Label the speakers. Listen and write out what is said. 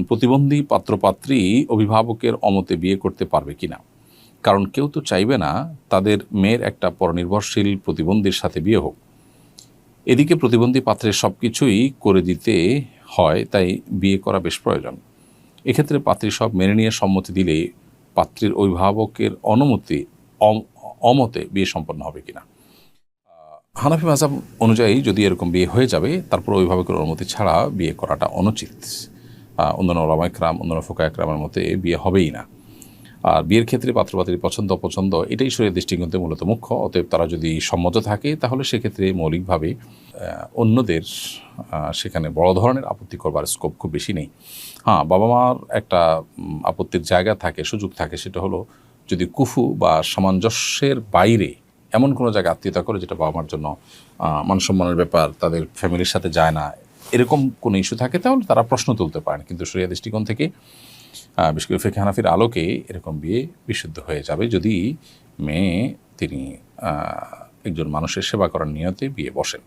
Speaker 1: প্রতিবন্ধী পাত্রপাত্রী অভিভাবকের অমতে বিয়ে করতে পারবে কিনা, কারণ কেউ তো চাইবে না তাদের মেয়ের একটা পরনির্ভরশীল প্রতিবন্ধীর সাথে বিয়ে হোক। এদিকে প্রতিবন্ধী পাত্রের সব কিছুই করে দিতে হয়, তাই বিয়ে করা বেশ প্রয়োজন। এক্ষেত্রে পাত্রী সব মেনে নিয়ে সম্মতি দিলে পাত্রীর অভিভাবকের অমতে বিয়ে সম্পন্ন হবে কিনা। হানাফি মাযহাব অনুযায়ী যদি এরকম বিয়ে হয়ে যাবে, তারপর অভিভাবকের অনুমতি ছাড়া বিয়ে করাটা অনুচিত। অন্যান্য ওলামা ইকরাম, অন্যান্য ফুকাহা ইকরামের মতে বিয়ে হবেই না। আর বিয়ের ক্ষেত্রে পাত্রপাত্রীর পছন্দ অপছন্দ এটাই শরীয়তের দৃষ্টিকোণ থেকে মূলত মুখ্য। অতএব তারা যদি সম্মত থাকে তাহলে সেক্ষেত্রে মৌলিকভাবে অন্যদের সেখানে বড় ধরনের আপত্তি করবার স্কোপ খুব বেশি নেই। হ্যাঁ, বাবা মার একটা আপত্তির জায়গা থাকে, সুযোগ থাকে, সেটা হলো যদি কুফু বা সামঞ্জস্যের বাইরে এমন কোনো জায়গায় আত্মীয়তা করে যেটা বাবা মার জন্য মানসম্মানের ব্যাপার, তাদের ফ্যামিলির সাথে যায় না, এরকম কোনো ইস্যু থাকে, তাহলে তারা প্রশ্ন তুলতে পারেন। কিন্তু শরিয়া দৃষ্টিকোণ থেকে বিশেষ করে ফিকহে হানাফির আলোকে এরকম বিয়ে বিশুদ্ধ হয়ে যাবে যদি মেয়ে তিনি একজন মানুষের সেবা করার নিয়তে বিয়ে বসেন।